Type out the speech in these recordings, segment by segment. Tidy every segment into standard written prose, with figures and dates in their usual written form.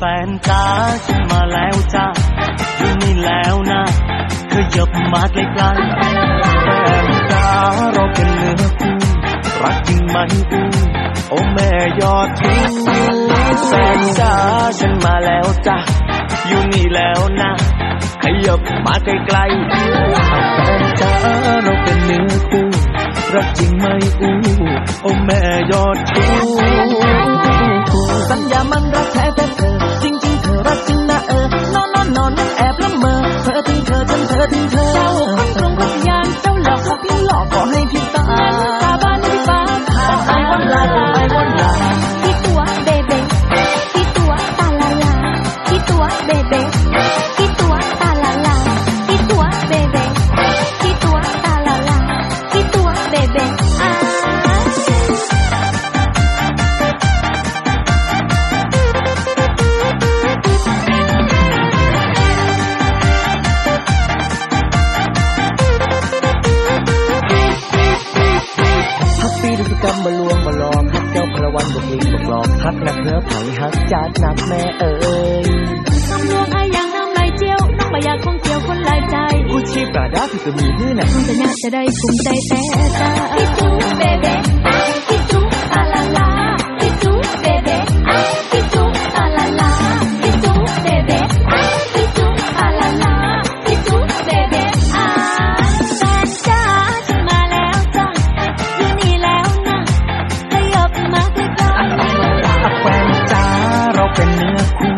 แฟนจ้าฉันมาแล้วจ้าอยู่นี่แล้วนะขยับมาใกล้ๆแฟนจ้าเราเป็นเนื้อคู่รักจริงไหมอู้โอ้แม่ยอดทิ้งแฟนจ้าฉันมาแล้วจ้าอยู่นี่แล้วนะขยับมาใกล้ๆแฟนจ้าเราเป็นเนื้อคู่รักจริงไหมอู้โอ้แม่ยอดทิ้งสัญญามันรักแท้แต่เธอจริงๆเธอรักจริงนะนอนแอบละเมอเธอทิ้งเธอจนเธอทิ้งเธอเจ้าคนตรงกับยานเจ้าหลอกเขาเพียงหลอกก็ให้พี่ตาตาบ้านพี่ฟ้าขาดไอ้วันลาที่ตัวเบเบ้ที่ตัวตาลาลาที่ตัวเบเบ้ที่ตัวตาลาลาที่ตัวเบเบ้ที่ตัวตาลาลาที่ตัวเบเบ้กำมาลวงมาลอมฮักเจ้าพระวันบกลิงบกลอมฮักนักเนื้อไผ่ฮักจัดนักแม่เอ๋ยคำลวงไอ้ยังน้ำลายเจียวน้องมาอยากคงเกี่ยวคนลายใจกูชีปราดาที่จะมีที่ไหนมึงจะยากจะได้ภูมิใจแต่ตาพี่จูเบเบ้พี่จูตาลาลาพี่จูเบเบ้พี่จูตาลาลาพี่จูเบเบ้พี่จูตาลาลาพี่จูเบเบ้แฟนจ้าฉันมาแล้วจ้าอยู่นี่แล้วนะขยับมาใกล้ๆแฟนจ้าเราเป็นเนื้อคู่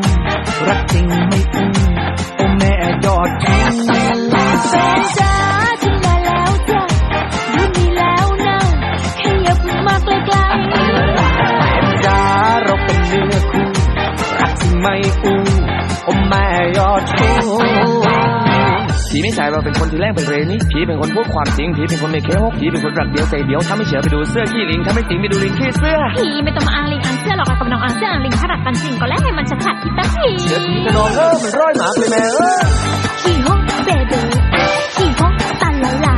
รักจริงไม่อู้โอ้แม่ยอดทิ้งแฟนจ้าฉันมาแล้วจ้าอยู่นี่แล้วนะขยับมาใกล้ๆแฟนจ้าเราเป็นเนื้อคู่รักจริงไม่อู้โอ้แม่ยอดทิ้งผีไม่ใช่เราเป็นคนที่แรงเป็นเรนี่ผีเป็นคนพูดความจริงผีเป็นคนไม่เคหกผีเป็นคนรักเดียวใจเดียวถ้าไม่เชื่อไปดูเสื้อขี้ลิงถ้าไม่จริงไปดูลิงขี้เสื้อผีไม่ต้องมาอ้างลิงอ้างเสื้อหรอกกับน้องอ้างเสื้ออ้างลิงถ้ารักกันจริงก็แล้วให้มันชัดๆที่ตาผีเสื้อผีจะนอนมันร้อยหมากเลยแม่ขี้หกเบเบ้ขี้หกตาลาลา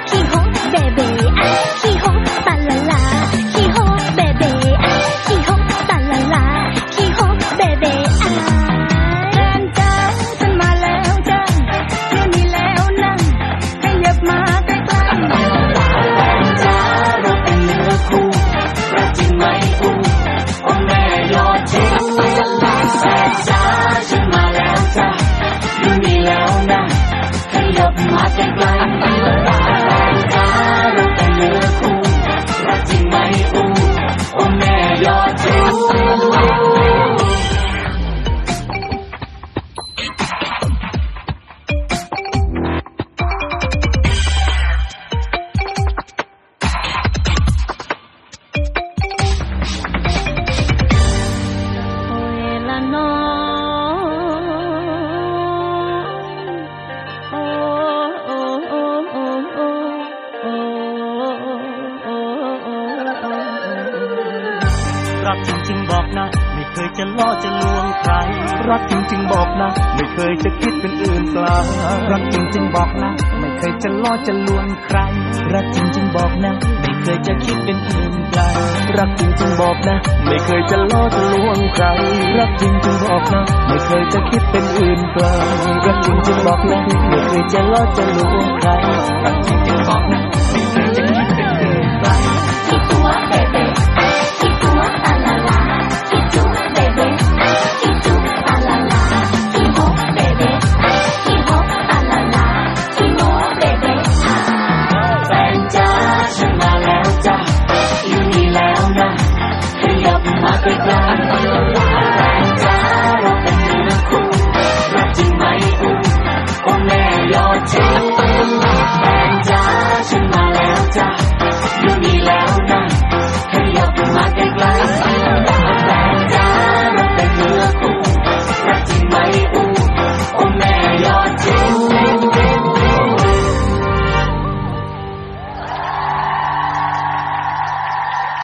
ขี้หกเบเบ้ขี้หกตาลาลาขี้หกเบเบ้ขี้หกตาลาลาขี้หกเบเบ้แฟนจ้าฉันมาแล้วจ้าอยู่นี่แล้วนะขยับมาใกล้ๆแฟนจ้าเราเป็นเนื้อคู่รักจริงไหมอู้โอ้แม่ยอดทิ้งแฟนจ้าฉันมาแล้วจ้าอยู่นี่แล้วนะขยับมาใกล้ๆแฟนจ้าเราเป็นเนื้อคู่รักจริงไหมอู้โอ้แม่ยอดทิ้งรักจริงๆบอกนะไม่เคยจะล่อจะลวงใครรักจริงๆบอกนะไม่เคยจะคิดเป็นอื่นไกลรักจริงๆบอกนะไม่เคยจะล่อจะลวงใครรักจริงๆบอกนะไม่เคยจะคิดเป็นอื่นไกลรักจริงๆบอกนะไม่เคยจะล่อจะลวงใครรักจริงๆบอกนะไม่เคยจะคิดเป็นอื่นไกลรักจริงๆบอกนะไม่เคยจะล่อจะลวงใครรักจริงๆบอกนะไม่เคยจะคิดเป็นอื่นไกล